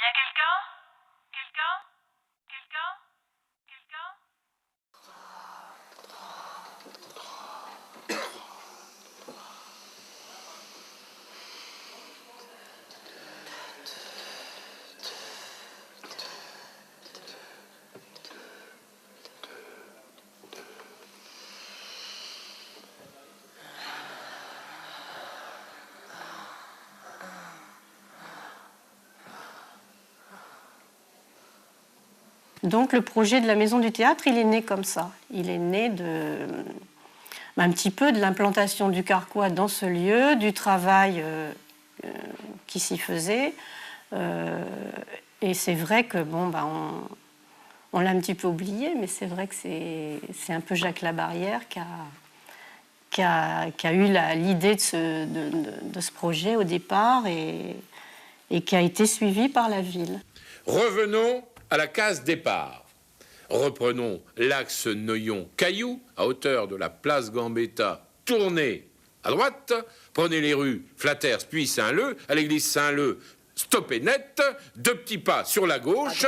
Y a quelqu'un? Quelqu'un? Quelqu'un? Quelqu'un? Donc le projet de la Maison du Théâtre, il est né comme ça. Il est né un petit peu de l'implantation du Carquois dans ce lieu, du travail qui s'y faisait. Et c'est vrai que on l'a un petit peu oublié, mais c'est vrai que c'est un peu Jacques Labarrière qui a eu l'idée de ce projet au départ et qui a été suivi par la ville. Revenons à la case départ. Reprenons l'axe Noyon-Cailloux, à hauteur de la place Gambetta, tournez à droite, prenez les rues Flatters puis Saint-Leu, à l'église Saint-Leu, stoppez net, 2 petits pas sur la gauche,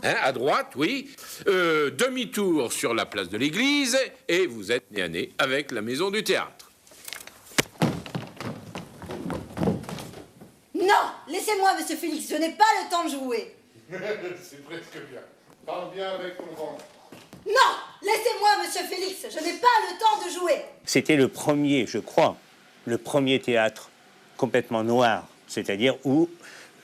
à droite, oui, demi-tour sur la place de l'église, et vous êtes nez à nez avec la Maison du Théâtre. Non, laissez-moi, monsieur Félix, je n'ai pas le temps de jouer. C'est presque bien. Parle bien avec ton ventre. Non, laissez-moi, monsieur Félix, je n'ai pas le temps de jouer. C'était le premier, je crois, le premier théâtre complètement noir, c'est-à-dire où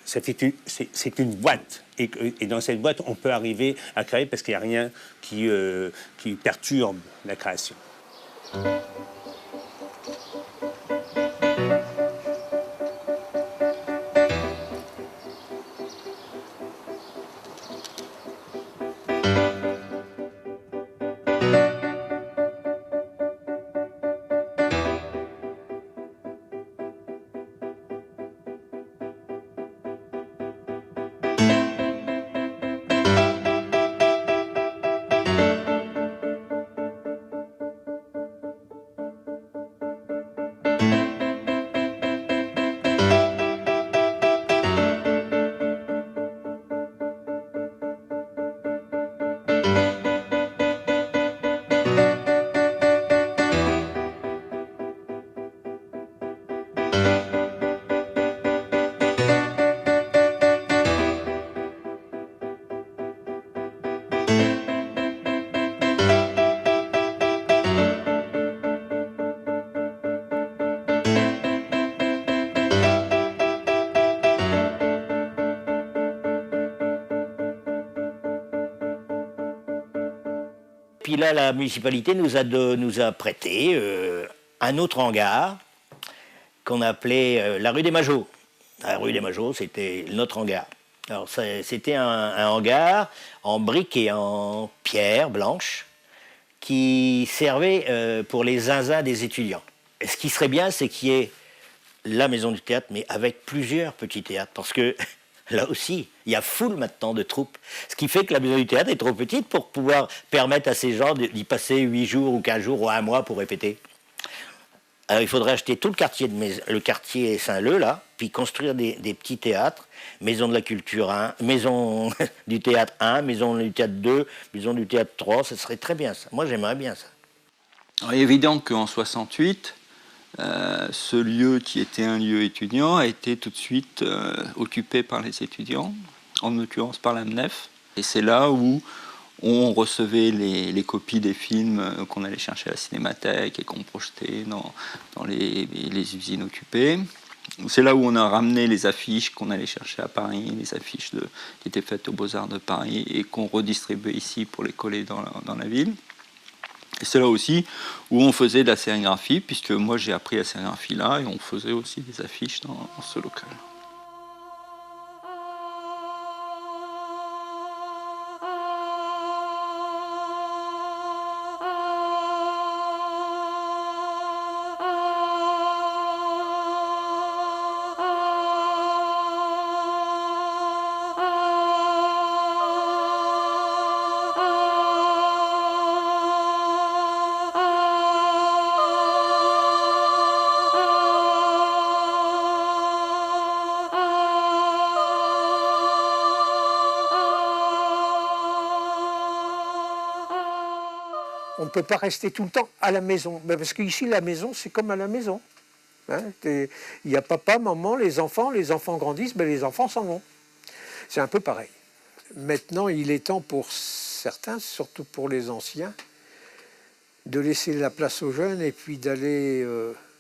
c'est une boîte. Et dans cette boîte, on peut arriver à créer parce qu'il n'y a rien qui perturbe la création. Puis là, la municipalité nous a prêté un autre hangar qu'on appelait la rue des Majots. La rue des Majots, c'était notre hangar. Alors, c'était un hangar en briques et en pierre blanche qui servait pour les zinzins des étudiants. Et ce qui serait bien, c'est qu'il y ait la Maison du Théâtre, mais avec plusieurs petits théâtres, parce que là aussi, il y a foule maintenant de troupes. Ce qui fait que la Maison du Théâtre est trop petite pour pouvoir permettre à ces gens d'y passer 8 jours ou 15 jours ou 1 mois pour répéter. Alors il faudrait acheter tout le quartier Saint-Leu, là, puis construire des petits théâtres, Maison de la Culture 1, Maison du Théâtre 1, Maison du Théâtre 2, Maison du Théâtre 3, ça serait très bien ça. Moi j'aimerais bien ça. Alors, il est évident qu'en 68, ce lieu qui était un lieu étudiant a été tout de suite occupé par les étudiants, en l'occurrence par la MNEF. Et c'est là où on recevait les copies des films qu'on allait chercher à la cinémathèque et qu'on projetait dans les usines occupées. C'est là où on a ramené les affiches qu'on allait chercher à Paris, les affiches qui étaient faites aux Beaux-Arts de Paris et qu'on redistribuait ici pour les coller dans la ville. Et c'est là aussi où on faisait de la sérigraphie, puisque moi j'ai appris la sérigraphie là, et on faisait aussi des affiches dans ce local. On ne peut pas rester tout le temps à la maison. Ben parce qu'ici, la maison, c'est comme à la maison. Hein, il y a papa, maman, les enfants grandissent, ben les enfants s'en vont. C'est un peu pareil. Maintenant, il est temps pour certains, surtout pour les anciens, de laisser la place aux jeunes et puis d'aller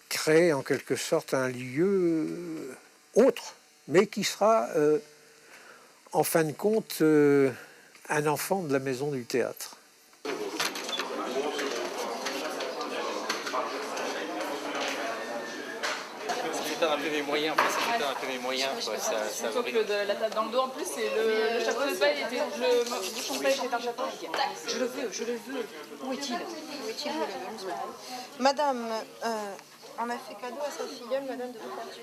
créer en quelque sorte un lieu autre, mais qui sera en fin de compte un enfant de la maison du théâtre. Un peu mes moyens, c'est un peu mes moyens. Plutôt que de la table dans le dos, en plus, c'est le chapeau de paille était. Le bouchon de paille était un chapeau. Je le veux. Où est-il? Madame, on a fait cadeau à sa filleule, madame de Versailles.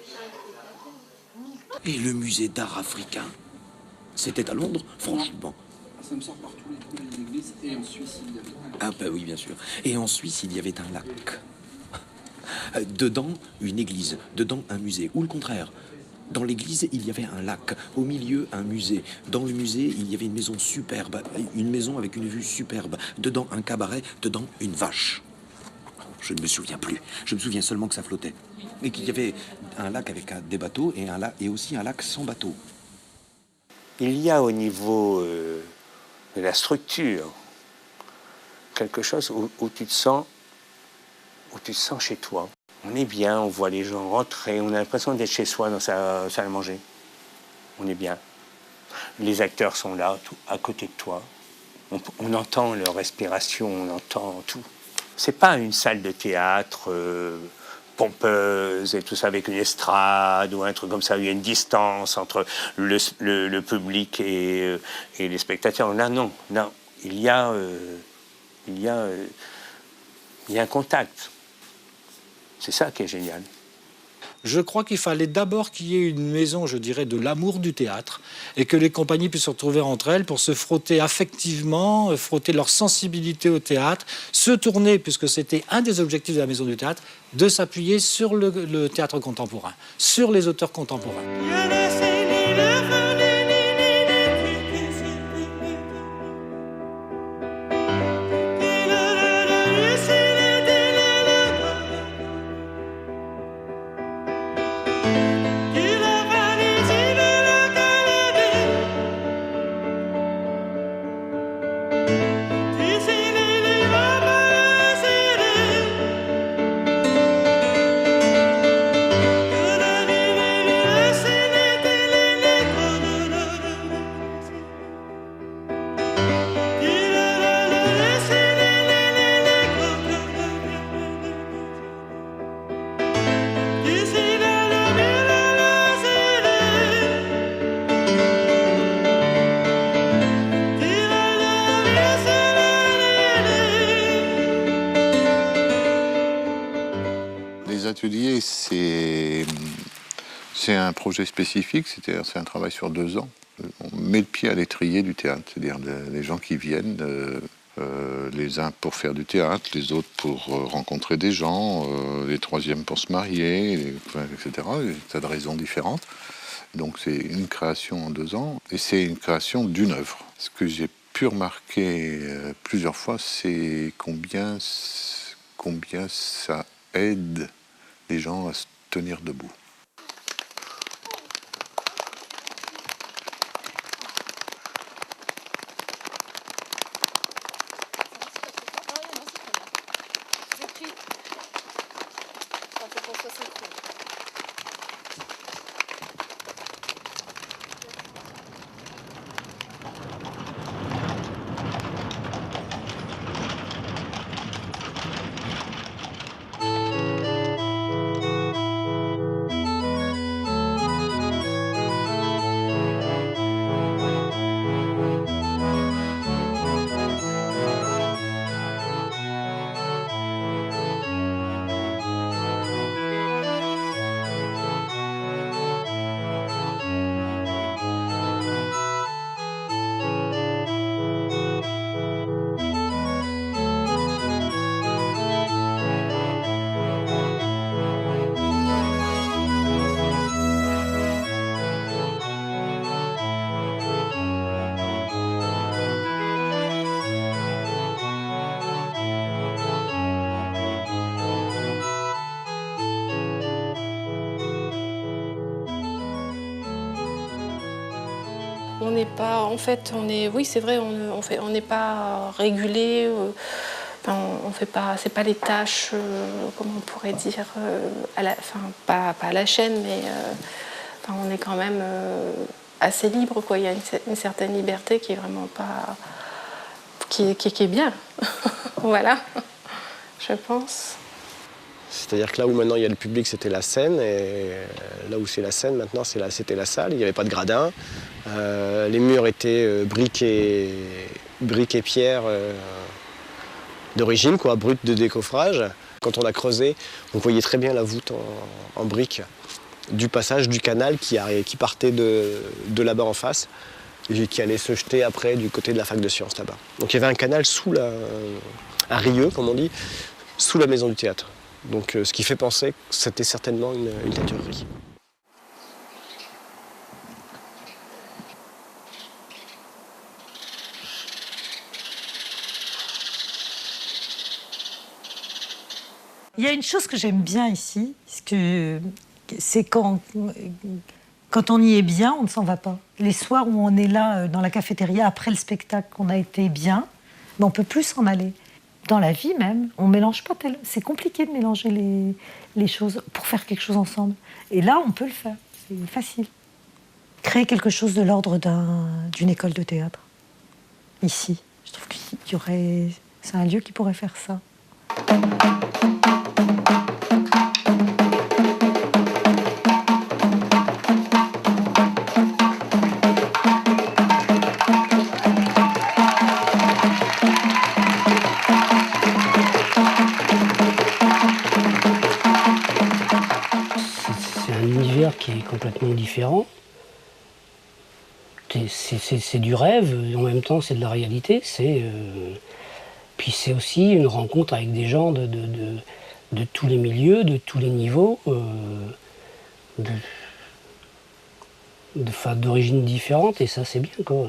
Et le musée d'art africain, c'était à Londres, franchement. Ça me sort partout, les églises, et en Suisse, il y avait un lac. Ah bah oui, bien sûr. Et en Suisse, il y avait un lac. Dedans, une église, dedans, un musée, ou le contraire. Dans l'église, il y avait un lac, au milieu, un musée. Dans le musée, il y avait une maison superbe, une maison avec une vue superbe. Dedans, un cabaret, dedans, une vache. Je ne me souviens plus. Je me souviens seulement que ça flottait. Et qu'il y avait un lac avec des bateaux et aussi un lac sans bateau. Il y a au niveau de la structure quelque chose où tu te sens chez toi. On est bien, on voit les gens rentrer, on a l'impression d'être chez soi dans sa salle à manger. On est bien. Les acteurs sont là, à côté de toi. On entend leur respiration, on entend tout. C'est pas une salle de théâtre pompeuse et tout ça avec une estrade ou un truc comme ça, où il y a une distance entre le public et les spectateurs. Là, non. Il y a un contact. C'est ça qui est génial. Je crois qu'il fallait d'abord qu'il y ait une maison, je dirais, de l'amour du théâtre et que les compagnies puissent se retrouver entre elles pour se frotter affectivement, frotter leur sensibilité au théâtre, se tourner, puisque c'était un des objectifs de la maison du théâtre, de s'appuyer sur le théâtre contemporain, sur les auteurs contemporains. Atelier, c'est un projet spécifique, c'est un travail sur 2 ans. On met le pied à l'étrier du théâtre, c'est-à-dire les gens qui viennent, les uns pour faire du théâtre, les autres pour rencontrer des gens, les troisièmes pour se marier, etc. Des tas de raisons différentes. Donc c'est une création en 2 ans, et c'est une création d'une œuvre. Ce que j'ai pu remarquer plusieurs fois, c'est combien ça aide les gens à se tenir debout. On n'est pas, en fait, oui, c'est vrai, on n'est pas régulé. On fait pas, c'est pas les tâches, comment on pourrait dire, pas à la chaîne, mais on est quand même assez libre, quoi. Il y a une certaine liberté qui est vraiment pas, qui est bien, voilà, je pense. C'est-à-dire que là où maintenant il y a le public, c'était la scène, et là où c'est la scène, maintenant c'était la salle. Il n'y avait pas de gradin. Les murs étaient briques et pierre d'origine, quoi, brut de décoffrage. Quand on a creusé, on voyait très bien la voûte en briques du passage du canal qui partait de là-bas en face et qui allait se jeter après du côté de la fac de sciences là-bas. Donc il y avait un canal un rieux, comme on dit, sous la maison du théâtre. Donc ce qui fait penser que c'était certainement une teinturerie. Il y a une chose que j'aime bien ici, c'est quand on y est bien, on ne s'en va pas. Les soirs où on est là dans la cafétéria après le spectacle, qu'on a été bien, mais on ne peut plus s'en aller. Dans la vie même, on ne mélange pas tellement. C'est compliqué de mélanger les choses pour faire quelque chose ensemble. Et là, on peut le faire. C'est facile. Créer quelque chose de l'ordre d'une école de théâtre. Ici. Je trouve qu'il y aurait... C'est un lieu qui pourrait faire ça. Qui est complètement différent. C'est du rêve, en même temps c'est de la réalité. Puis c'est aussi une rencontre avec des gens de tous les milieux, de tous les niveaux, d'origines différentes, et ça c'est bien, quoi.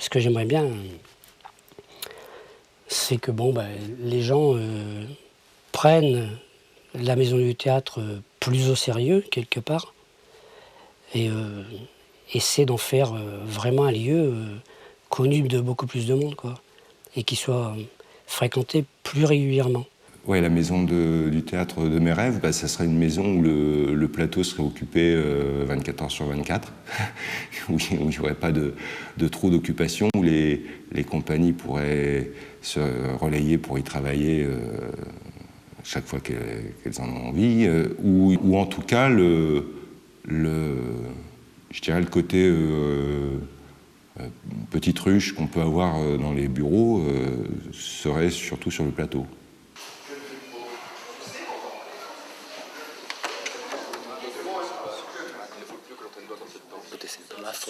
Ce que j'aimerais bien, c'est que les gens prennent la maison du théâtre plus au sérieux, quelque part, et essaient d'en faire vraiment un lieu connu de beaucoup plus de monde, quoi, et qui soit fréquenté plus régulièrement. Ouais, la maison du théâtre de mes rêves, ça serait une maison où le plateau serait occupé 24 heures sur 24, où il n'y aurait pas de trou d'occupation, où les compagnies pourraient se relayer pour y travailler chaque fois qu'elles en ont envie, ou en tout cas, je dirais le côté petite ruche qu'on peut avoir dans les bureaux serait surtout sur le plateau.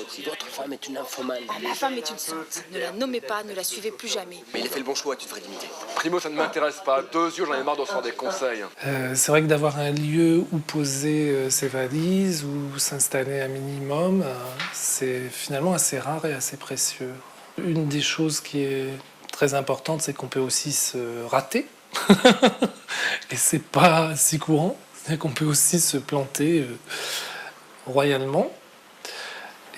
Si votre femme est une nymphomane... Ah, ma femme est une sainte. Ne la nommez pas, ne la suivez plus jamais. Mais il a fait le bon choix, tu devrais l'imiter. Primo, ça ne m'intéresse pas. 2 yeux, j'en ai marre de recevoir des conseils. C'est vrai que d'avoir un lieu où poser ses valises, où s'installer un minimum, c'est finalement assez rare et assez précieux. Une des choses qui est très importante, c'est qu'on peut aussi se rater. Et c'est pas si courant. C'est qu'on peut aussi se planter royalement.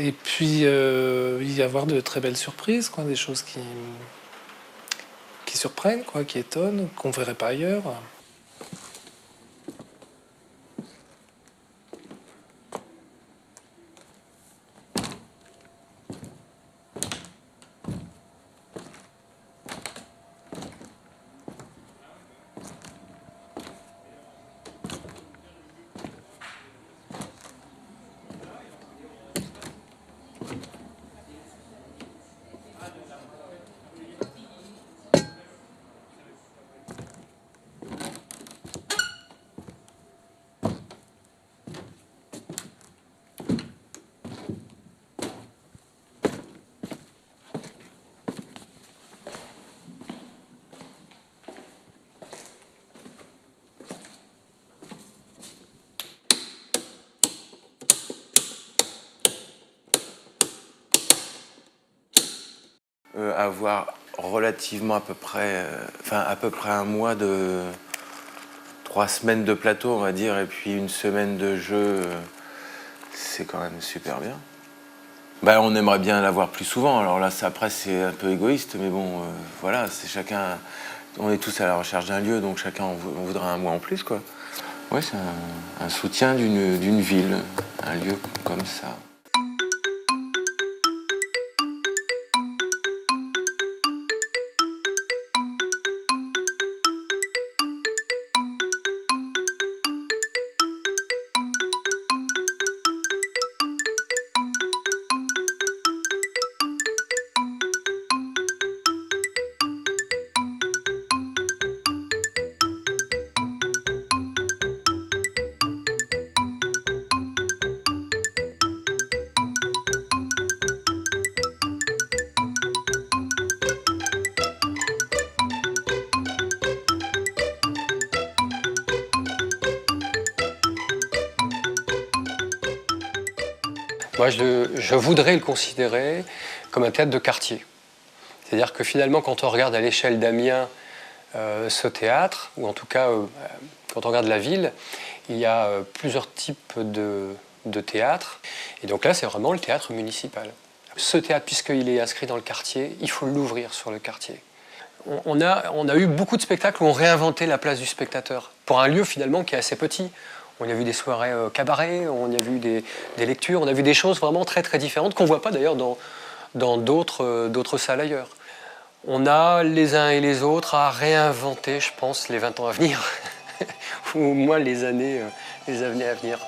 Et puis, y avoir de très belles surprises, quoi, des choses qui surprennent, quoi, qui étonnent, qu'on ne verrait pas ailleurs. avoir relativement à peu près un mois de 3 semaines de plateau, on va dire, et puis 1 semaine de jeu, c'est quand même super bien. Bah, on aimerait bien l'avoir plus souvent, alors là, après, c'est un peu égoïste, mais bon, voilà, c'est chacun, on est tous à la recherche d'un lieu, donc chacun, on voudrait un mois en plus, quoi. Ouais, c'est un soutien d'une ville, un lieu comme ça. Moi, je voudrais le considérer comme un théâtre de quartier. C'est-à-dire que finalement, quand on regarde à l'échelle d'Amiens ce théâtre, ou en tout cas quand on regarde la ville, il y a plusieurs types de théâtres. Et donc là, c'est vraiment le théâtre municipal. Ce théâtre, puisqu'il est inscrit dans le quartier, il faut l'ouvrir sur le quartier. On a eu beaucoup de spectacles où on réinventait la place du spectateur, pour un lieu finalement qui est assez petit. On a vu des soirées cabaret, on a vu des lectures, on a vu des choses vraiment très très différentes qu'on ne voit pas d'ailleurs dans d'autres salles ailleurs. On a les uns et les autres à réinventer, je pense, les 20 ans à venir, ou au moins les années à venir.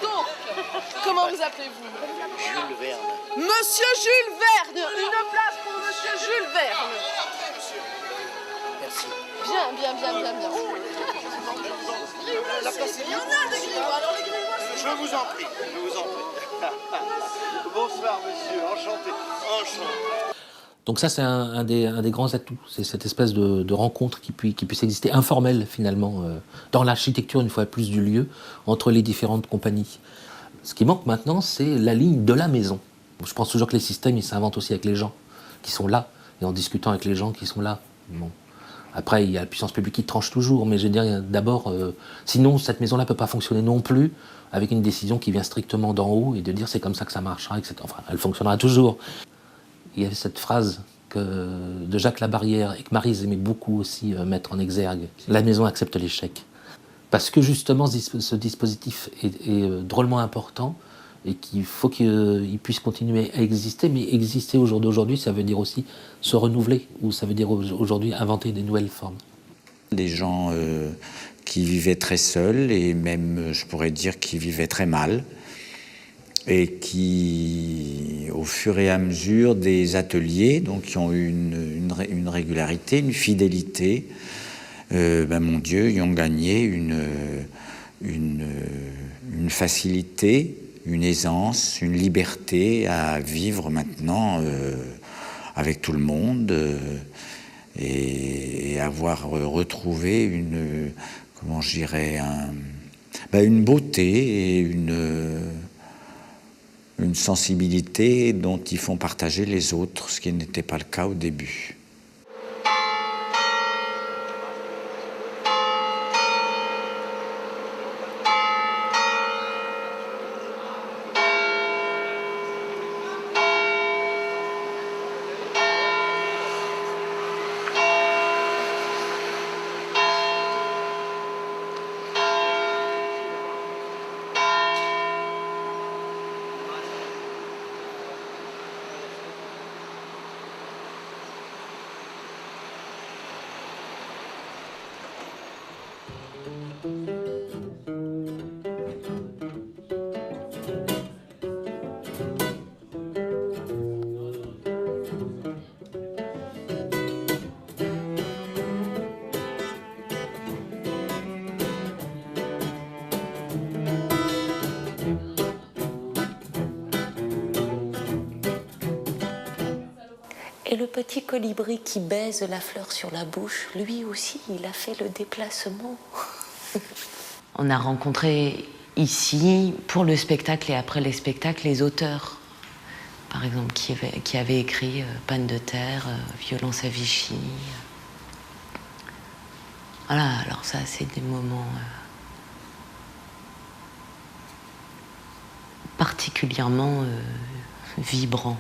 Donc, comment vous appelez-vous? Jules Verne. Monsieur Jules Verne. Une place pour Monsieur Jules Verne. Merci. Bien. La place est bien. Il y en a des grivois, alors les grivois... Je vous en prie. Bonsoir monsieur, enchanté. Donc ça, c'est un des grands atouts, c'est cette espèce de rencontre qui puisse exister, informelle finalement, dans l'architecture, une fois plus, du lieu, entre les différentes compagnies. Ce qui manque maintenant, c'est la ligne de la maison. Je pense toujours que les systèmes, ils s'inventent aussi avec les gens qui sont là, et en discutant avec les gens qui sont là. Bon. Après, il y a la puissance publique qui tranche toujours, mais je veux dire, d'abord, sinon, cette maison-là ne peut pas fonctionner non plus avec une décision qui vient strictement d'en haut et de dire c'est comme ça que ça marchera, etc. Enfin, elle fonctionnera toujours. Il y avait cette phrase de Jacques Labarrière et que Maryse aimait beaucoup aussi mettre en exergue. La maison accepte l'échec. Parce que justement, ce dispositif est drôlement important et qu'il faut qu'il puisse continuer à exister. Mais exister au jour d'aujourd'hui, ça veut dire aussi se renouveler, ou ça veut dire aujourd'hui inventer des nouvelles formes. Des gens qui vivaient très seuls et même, je pourrais dire, qui vivaient très mal. Et qui, au fur et à mesure des ateliers, donc qui ont eu une régularité, une fidélité, mon Dieu, ils ont gagné une facilité, une aisance, une liberté à vivre maintenant avec tout le monde et avoir retrouvé une beauté et une sensibilité dont ils font partager les autres, ce qui n'était pas le cas au début. Et le petit colibri qui baise la fleur sur la bouche, lui aussi, il a fait le déplacement. On a rencontré ici, pour le spectacle et après les spectacles, les auteurs. Par exemple, qui avaient écrit Panne de terre, Violence à Vichy. Voilà, alors ça, c'est des moments particulièrement vibrants.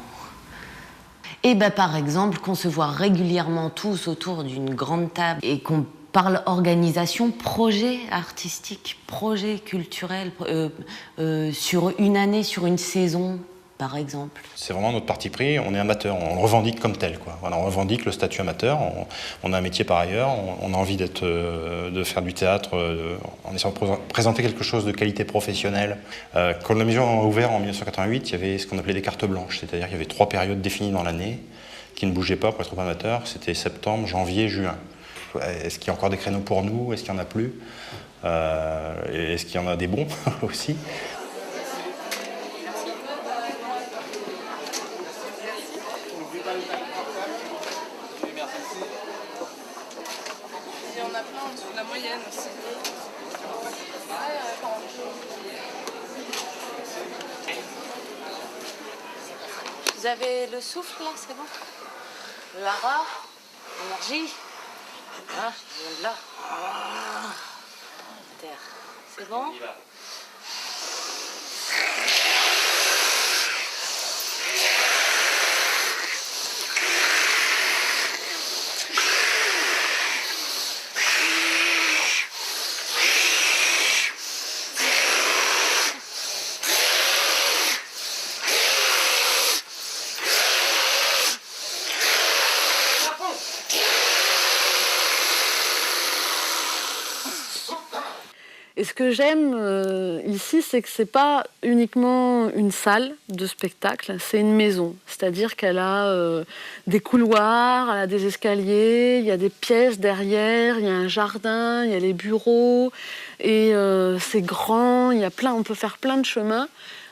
Et par exemple, qu'on se voit régulièrement tous autour d'une grande table et qu'on parle organisation, projet artistique, projet culturel, sur une année, sur une saison, par exemple. C'est vraiment notre parti pris, on est amateur, on le revendique comme tel, quoi. Voilà, on revendique le statut amateur, on a un métier par ailleurs, on a envie de faire du théâtre en essayant de présenter quelque chose de qualité professionnelle. Quand la maison a ouvert en 1988, il y avait ce qu'on appelait des cartes blanches, c'est-à-dire qu'il y avait 3 périodes définies dans l'année qui ne bougeaient pas pour être trop amateur, c'était septembre, janvier, juin. Est-ce qu'il y a encore des créneaux pour nous? Est-ce qu'il y en a plus? Est-ce qu'il y en a des bons aussi? Vous avez le souffle là, c'est bon? Le hara, l'énergie. Ah, je viens de là. Terre. C'est bon? Et ce que j'aime ici, c'est que c'est pas uniquement une salle de spectacle, c'est une maison. C'est-à-dire qu'elle a des couloirs, elle a des escaliers, il y a des pièces derrière, il y a un jardin, il y a les bureaux, et c'est grand, on peut faire plein de chemins.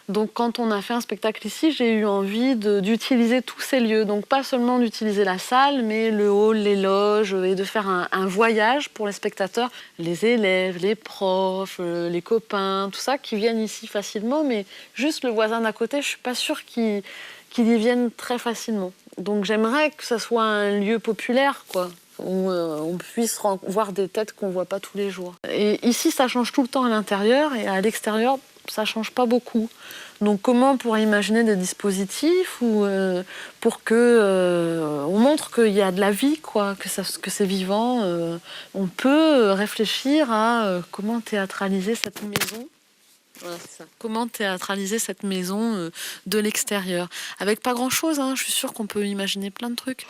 Donc quand on a fait un spectacle ici, j'ai eu envie d'utiliser tous ces lieux. Donc pas seulement d'utiliser la salle, mais le hall, les loges, et de faire un voyage pour les spectateurs, les élèves, les profs, les copains, tout ça, qui viennent ici facilement. Mais juste le voisin d'à côté, je suis pas sûre qu'il y vienne très facilement. Donc j'aimerais que ça soit un lieu populaire, quoi, où on puisse voir des têtes qu'on voit pas tous les jours. Et ici, ça change tout le temps à l'intérieur, et à l'extérieur, ça change pas beaucoup. Donc comment on pourrait imaginer des dispositifs pour que on montre qu'il y a de la vie, quoi, que c'est vivant. On peut réfléchir à comment théâtraliser cette maison. Voilà, c'est ça. Comment théâtraliser cette maison de l'extérieur. Avec pas grand-chose, hein, je suis sûre qu'on peut imaginer plein de trucs.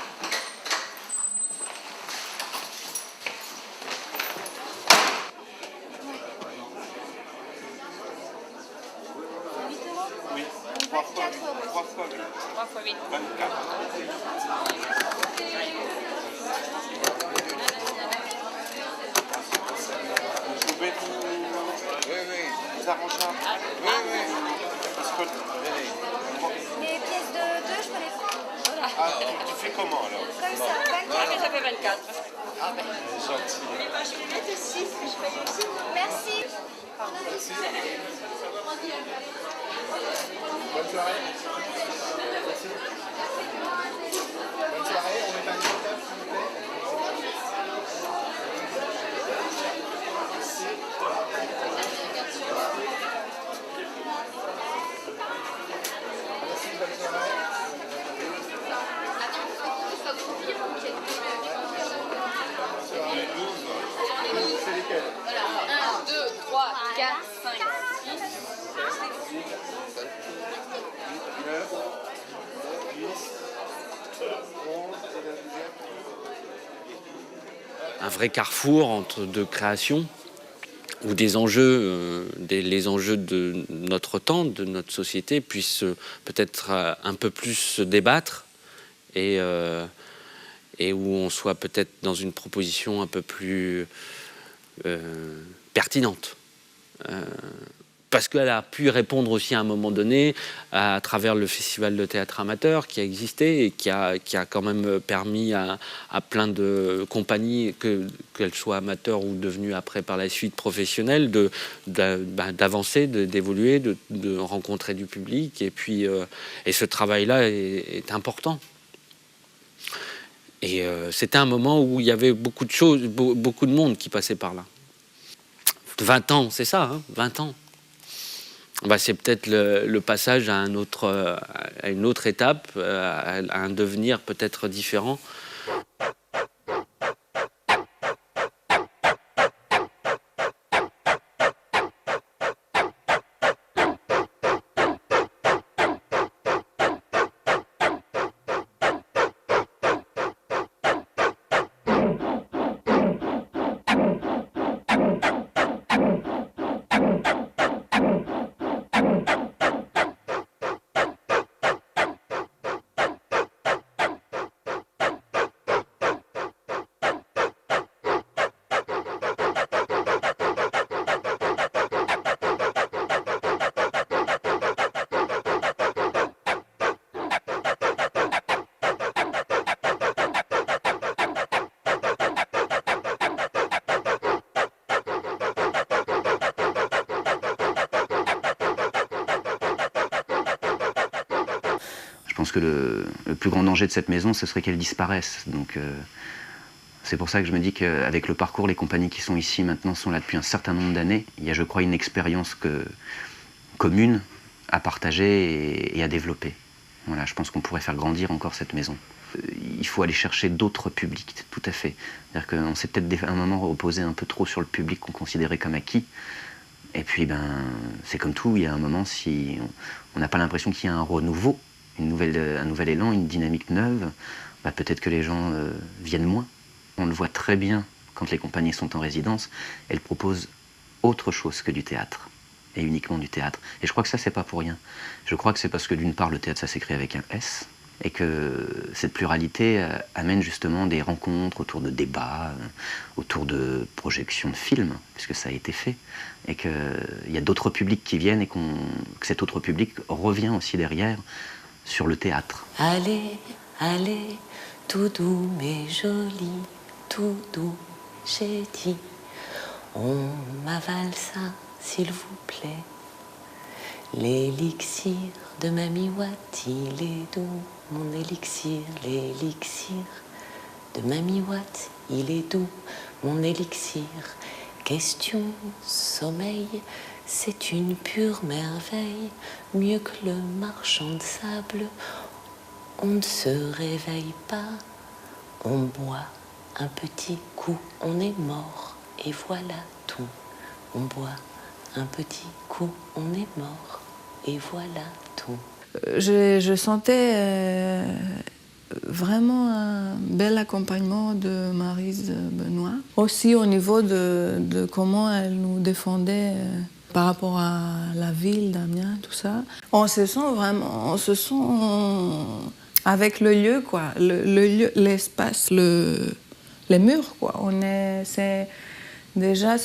Les pièces de 2, je connais pas. Ah, tu fais comment alors? Comme ça, 24. Ah, mais ça fait 24. Ah, ben. Gentil. Je vais mettre 6, je paye aussi. Merci. Bonne soirée. Bonne soirée, on met un numéro, s'il vous plaît. C'est lesquels? 1, 2, 3, 4, 5, 6, 9, 10, 11 et la deuxième. Un vrai carrefour entre deux créations où des enjeux, les enjeux de notre temps, de notre société, puissent peut-être un peu plus se débattre et où on soit peut-être dans une proposition un peu plus pertinente. parce qu'elle a pu répondre aussi à un moment donné à travers le festival de théâtre amateur qui a existé et qui a quand même permis à plein de compagnies, qu'elles soient amateurs ou devenues après par la suite professionnelles, d'avancer, d'évoluer, de rencontrer du public. Et puis et ce travail-là est important. Et c'était un moment où il y avait beaucoup de choses, beaucoup de monde qui passait par là. 20 ans, c'est ça, hein, 20 ans. C'est peut-être le passage à une autre étape, à un devenir peut-être différent. Je pense que le plus grand danger de cette maison, ce serait qu'elle disparaisse. Donc c'est pour ça que je me dis qu'avec le parcours, les compagnies qui sont ici maintenant sont là depuis un certain nombre d'années. Il y a, je crois, une expérience commune à partager et à développer. Voilà, je pense qu'on pourrait faire grandir encore cette maison. Il faut aller chercher d'autres publics, tout à fait. C'est-à-dire qu'on s'est peut-être à un moment reposé un peu trop sur le public qu'on considérait comme acquis. Et puis, c'est comme tout, il y a un moment, si on n'a pas l'impression qu'il y a un renouveau, un nouvel élan, une dynamique neuve, peut-être que les gens viennent moins. On le voit très bien quand les compagnies sont en résidence, elles proposent autre chose que du théâtre, et uniquement du théâtre. Et je crois que ça, c'est pas pour rien. Je crois que c'est parce que d'une part, le théâtre, ça s'écrit avec un S, et que cette pluralité amène justement des rencontres autour de débats, autour de projections de films, puisque ça a été fait, et qu'il y a d'autres publics qui viennent, et que cet autre public revient aussi derrière sur le théâtre. Allez, allez, tout doux mais joli, tout doux, j'ai dit, on m'avale ça, s'il vous plaît. L'élixir de Mamie Watt, il est doux, mon élixir, l'élixir de Mamie Watt, il est doux, mon élixir. Question sommeil, c'est une pure merveille, mieux que le marchand de sable. On ne se réveille pas, on boit un petit coup, on est mort, et voilà tout. On boit un petit coup, on est mort, et voilà tout. Je sentais vraiment un bel accompagnement de Maryse Benoît. Aussi au niveau de comment elle nous défendait par rapport à la ville d'Amiens, tout ça. On se sent avec le lieu, quoi. Le lieu, l'espace, les murs, quoi. C'est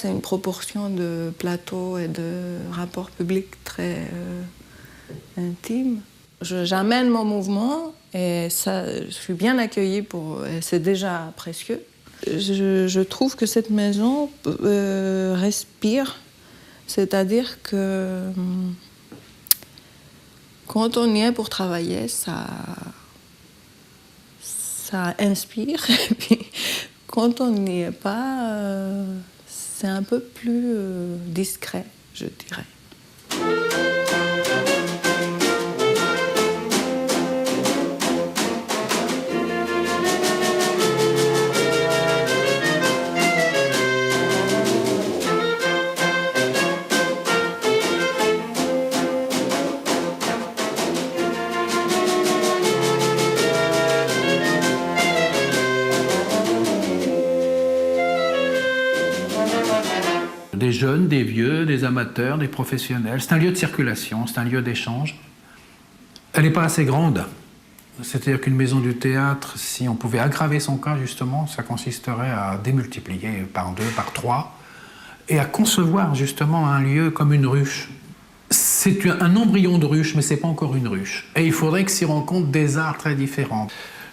une proportion de plateau et de rapport public très intime. J'amène mon mouvement et ça, je suis bien accueillie c'est déjà précieux. Je trouve que cette maison respire, c'est-à-dire que quand on y est pour travailler, ça inspire. Et puis quand on n'y est pas, c'est un peu plus discret, je dirais. Des jeunes, des vieux, des amateurs, des professionnels. C'est un lieu de circulation, c'est un lieu d'échange. Elle n'est pas assez grande. C'est-à-dire qu'une maison du théâtre, si on pouvait aggraver son cas, justement, ça consisterait à démultiplier par 2, par 3, et à concevoir justement un lieu comme une ruche. C'est un embryon de ruche, mais c'est pas encore une ruche. Et il faudrait que s'y rencontrent des arts très différents.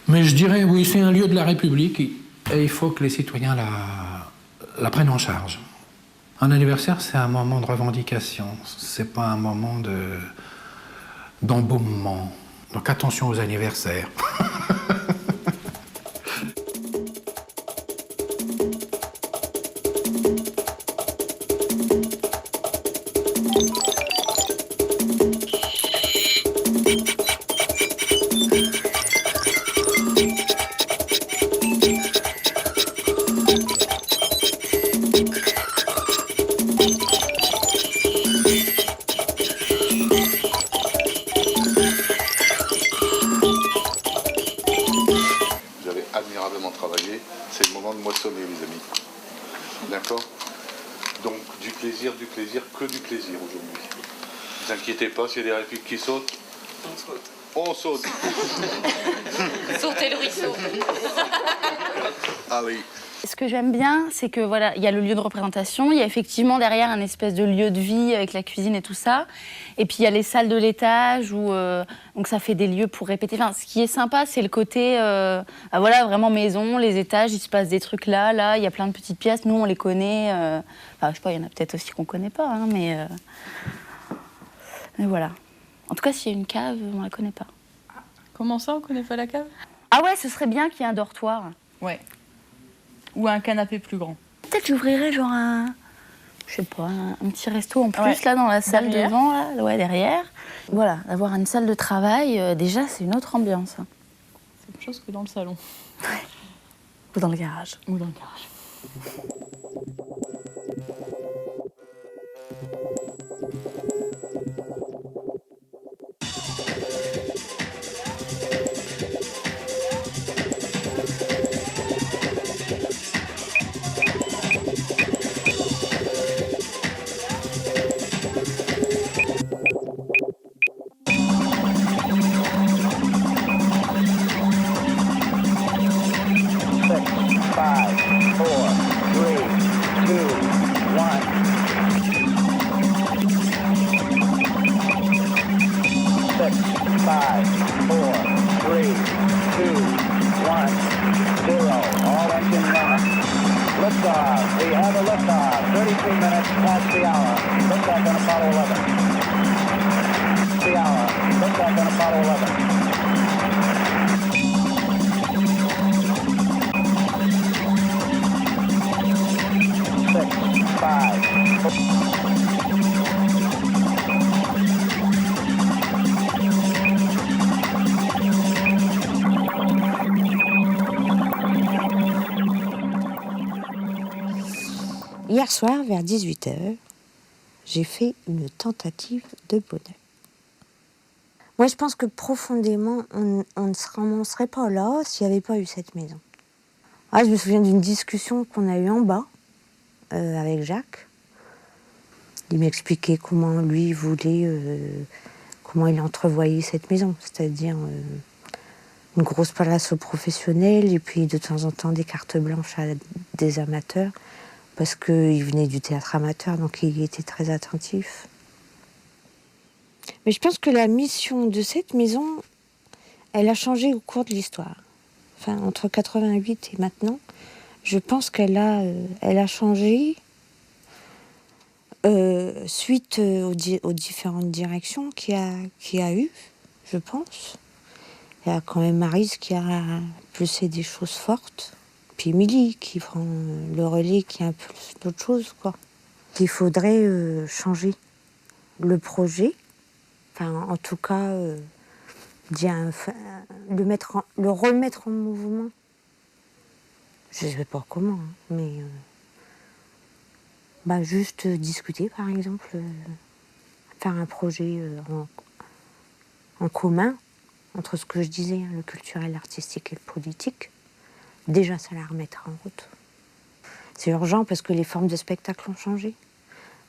Mais je dirais, oui, c'est un lieu de la République et il faut que les citoyens la prennent en charge. Un anniversaire, c'est un moment de revendication, c'est pas un moment d'embaumement. Donc attention aux anniversaires. C'est le moment de moissonner, les amis. D'accord? Donc, du plaisir, que du plaisir aujourd'hui. Ne vous inquiétez pas, s'il y a des répliques qui sautent. On saute. Sortez le ruisseau. Ah oui. Ce que j'aime bien, c'est que voilà, il y a le lieu de représentation, il y a effectivement derrière un espèce de lieu de vie avec la cuisine et tout ça. Et puis il y a les salles de l'étage où donc ça fait des lieux pour répéter. Enfin, ce qui est sympa, c'est le côté voilà, vraiment maison, les étages, il se passe des trucs là, il y a plein de petites pièces. Nous, on les connaît. Enfin, je sais pas, il y en a peut-être aussi qu'on connaît pas, hein, mais voilà. En tout cas, s'il y a une cave, on la connaît pas. Comment ça, on connaît pas la cave? Ah ouais, ce serait bien qu'il y ait un dortoir. Ouais. Ou un canapé plus grand. Peut-être j'ouvrirais genre je sais pas, un petit resto en plus là dans la salle Derrière. devant, là, ouais, derrière. Voilà, avoir une salle de travail, déjà c'est une autre ambiance. Hein. C'est autre chose que dans le salon. Ou dans le garage. Ou dans le garage. Liftoff. We have a liftoff. 33 minutes past the hour. Liftoff on Apollo 11. The hour. Liftoff on Apollo 11. Hier soir, vers 18h, j'ai fait une tentative de bonheur. Moi, je pense que profondément, on ne serait pas là s'il n'y avait pas eu cette maison. Ah, je me souviens d'une discussion qu'on a eue en bas avec Jacques. Il m'expliquait comment lui voulait, comment il entrevoyait cette maison, c'est-à-dire une grosse place aux professionnels et puis de temps en temps des cartes blanches à des amateurs. Parce qu'il venait du théâtre amateur, donc il était très attentif. Mais je pense que la mission de cette maison, elle a changé au cours de l'histoire. Enfin, entre 88 et maintenant, je pense qu'elle a changé suite aux différentes directions qu'il y a eu, je pense. Il y a quand même Maryse qui a poussé des choses fortes. Puis Émilie qui prend le relais, qui est un peu d'autre chose, quoi. Il faudrait changer le projet, enfin, en tout cas, le remettre en mouvement. Je ne sais pas comment, hein, mais juste discuter, par exemple, faire un projet en commun entre ce que je disais, hein, le culturel, l'artistique et le politique. Déjà, ça la remettra en route. C'est urgent parce que les formes de spectacle ont changé,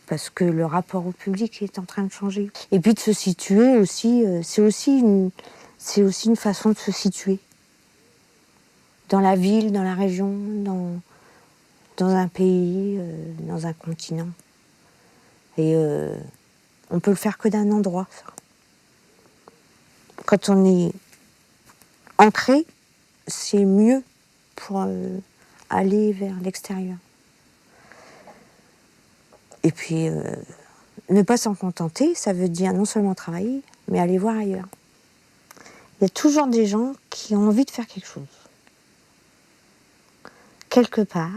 parce que le rapport au public est en train de changer. Et puis de se situer aussi, c'est aussi une façon de se situer. Dans la ville, dans la région, dans un pays, dans un continent. Et On peut le faire que d'un endroit. Quand on est ancré, c'est mieux pour aller vers l'extérieur. Et puis, ne pas s'en contenter, ça veut dire non seulement travailler, mais aller voir ailleurs. Il y a toujours des gens qui ont envie de faire quelque chose. Quelque part,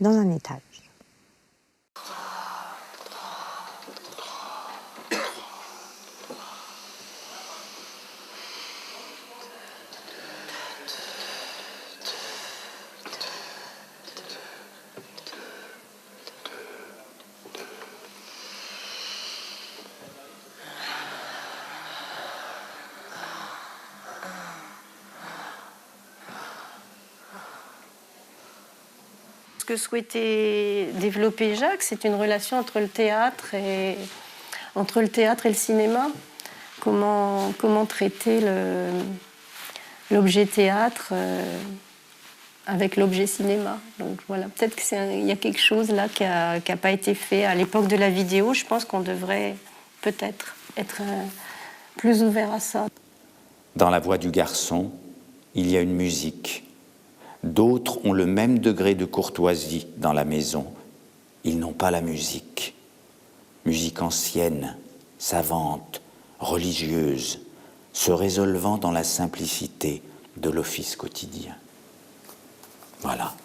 dans un étage. Ce que souhaitait développer Jacques, c'est une relation entre le théâtre et le cinéma. Comment traiter l'objet théâtre avec l'objet cinéma. Donc voilà, peut-être qu'il y a quelque chose là qui n'a pas été fait à l'époque de la vidéo. Je pense qu'on devrait peut-être être plus ouvert à ça. Dans la voix du garçon, il y a une musique. D'autres ont le même degré de courtoisie dans la maison. Ils n'ont pas la musique. Musique ancienne, savante, religieuse, se résolvant dans la simplicité de l'office quotidien. Voilà.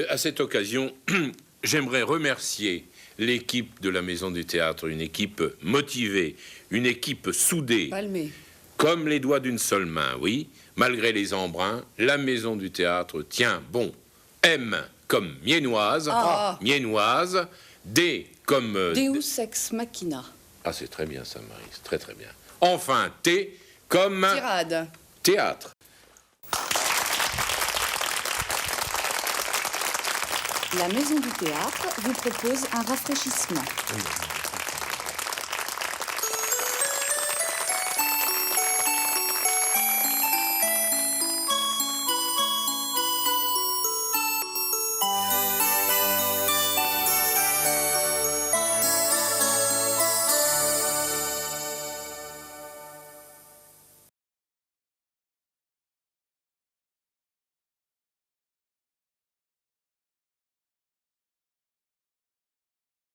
À cette occasion, j'aimerais remercier l'équipe de la Maison du Théâtre, une équipe motivée, une équipe soudée, comme les doigts d'une seule main, oui. Malgré les embruns, la Maison du Théâtre tient bon. M comme miennoise, miennoise, D comme... Deus ex machina. Ah, c'est très bien ça, Marie, c'est très très bien. Enfin, T comme... Tirade. Théâtre. La Maison du Théâtre vous propose un rafraîchissement.